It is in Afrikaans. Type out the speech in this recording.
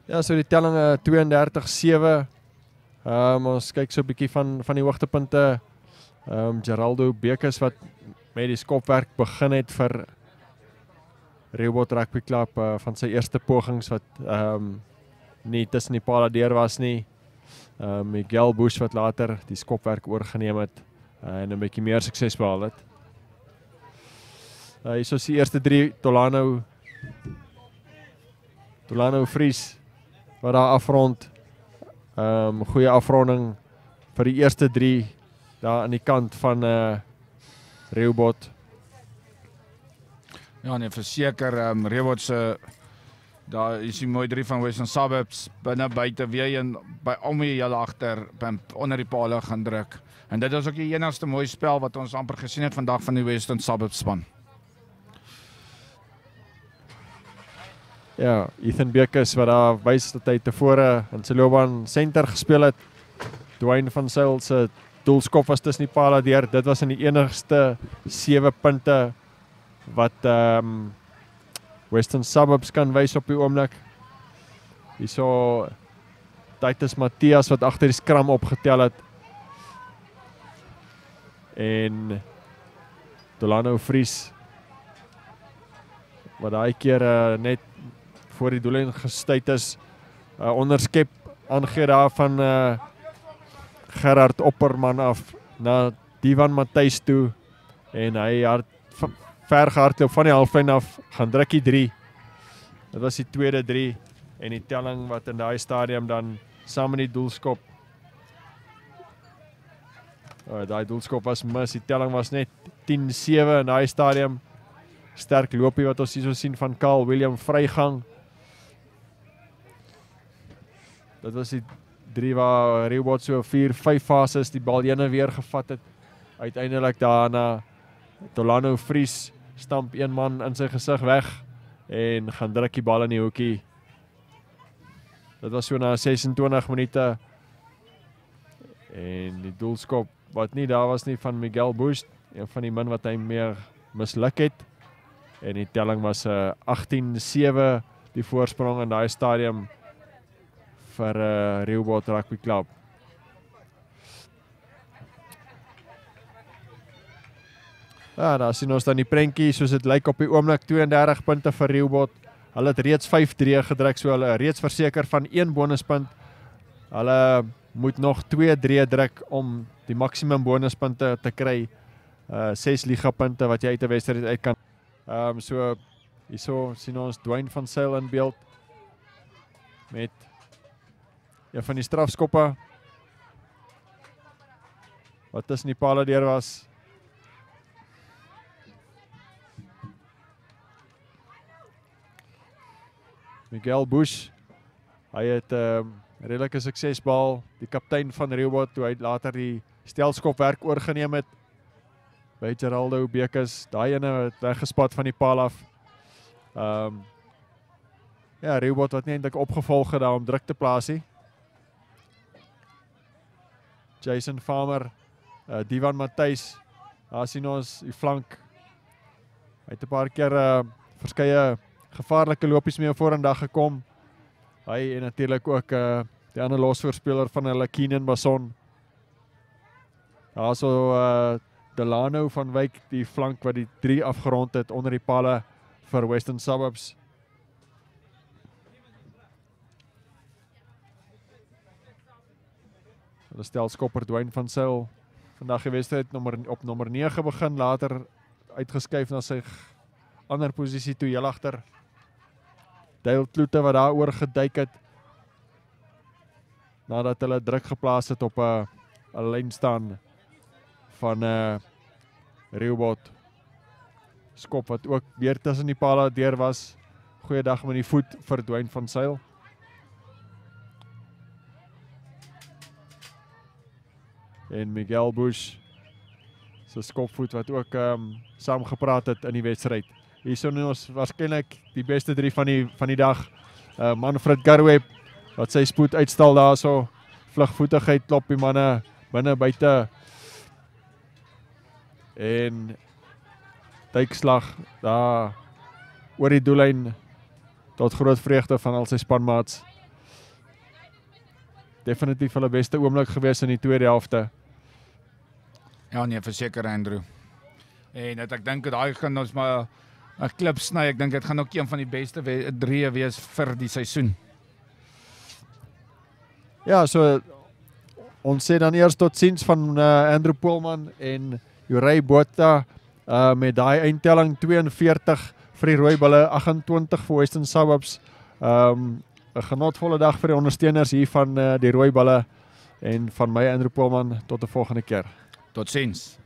Ja, so die telling 32-7. Ons kyk so 'n bietjie van die hoogtepunte. Geraldo Bekes wat met die skopwerk begin het vir Rehoboth Rugby Club van sy eerste pogings wat nie tussen die pale deur was nie. Miguel Bush wat later die skopwerk oorgeneem het en 'n bietjie meer sukses behaal het. Hier is die eerste 3 Tolano Vries wat daar afrond. Goeie afronding vir die eerste 3 daar aan die kant van Rehoboth. Ja, nee, verseker, Rehoboth se daar is die mooi 3 van Western Suburbs binne buite weer een by almal julle agter onder die pale gaan druk. En dit is ook die enigste mooi spel wat ons amper gesien het vandag van die Western Suburbs span. Ja, Ethan Bekes wat daar wys dat hy tevore in sy loopbaan senter gespeel het. Dwayne van Zyl se doelskop was tussen die pale deur. Dit was in die enigste 7 punte wat Western Suburbs kan wys op die oomblik. Hierso Titus Matthias wat agter die skram opgetel het. En Tolano Vries wat daai keer net voor die doellyn gestuit is. Onderskep aangee daar van Gerard Opperman af na Divan Matthys toe en hy ver gehardloop van die halflyn af, gaan drukkie 3. Dit was die tweede 3 en die telling wat in daai stadium dan saam met die doelskop. Daai doelskop was mis, die telling was net 10-7 in daai stadium. Sterk loopie wat ons hier so sien van Carl William Vrygang. Dit was die 3 waar Rehoboth so 4-5 fases die bal ene weer gevat het. Uiteindelik daarna Tolano Vries stamp een man in sy gesig weg en gaan druk die bal in die hoekie. Dit was so na 26 minute en die doelskop wat nie daar was nie van Miguel Bush, een van die min wat hy meer misluk het. En die telling was 18-7 die voorsprong in daai stadium vir Rehoboth Rugby Club. Ja, daar sien ons dan die prentjie soos dit lyk op die oomblik, 32 punte vir Rehoboth. Hulle het reeds 5-3 gedruk, so hulle reeds verseker van 1 bonuspunt. Hulle moet nog 2-3 druk om die maksimum bonuspunte te kry. 6 ligapunte wat jy uit 'n wedstryd uit kan. So hierso sien ons Dwayne van Zyl in beeld met een van die strafskoppe wat tussen die pale deur was. Miguel Bush, hy het redelike sukses behaal, die kaptein van Rehoboth, toe hy later die stelskopwerk oorgeneem het by Geraldo Bekes, daai ene het weggespat van die paal af. Ja, Rehoboth wat nie eintlik opgevolg het daar om druk te plaas nie. Jason Farmer, Divan Matthys, daar sien ons die flank. Hy het 'n paar keer verskeie gevaarlike lopies mee vorendag gekom. Hy en natuurlik ook die ander losvoorspeler van hulle, Keenan Bason. Daar so Delano van Wyk, die flank wat die 3 afgerond het onder die palle vir Western Suburbs. Hulle stelskopper Dwayne van Zyl vandag die wedstryd op nommer 9 begin, later uitgeskuif na sy ander posisie toe heel agter. Dale Kloete wat daar oor geduik het nadat hulle druk geplaas het op 'n lyn staan van Rehoboth. Skop wat ook weer tussen die pale deur was. Goeiedag met die voet vir Dwayne van Zyl. En Miguel Bush se skopvoet wat ook saamgepraat het in die wedstryd. Hierso nou ons waarskynlik die beste 3 van die dag. Manfred Garweb wat sy spoed uitstal daarso. Vlugvoetigheid klop die manne binne buite. En duikslag daar oor die doellyn tot groot vreugde van al sy spanmaats. definitief hulle beste oomblik gewees in die tweede helfte. Ja nee, verseker Andrew. En ek dink daai gaan ons maar 'n klip sny. Ek dink dit gaan ook een van die beste 3 wees vir die seisoen. Ja, so ons sê dan eers totsiens van Andrew Poolman en Jurey Botha met daai eindtelling 42 vir die rooi bulle, 28 vir Western Suburbs. 'n genotvolle dag vir die ondersteuners hier van die rooi bulle en van my Andrew Poolman tot 'n volgende keer. Totsiens.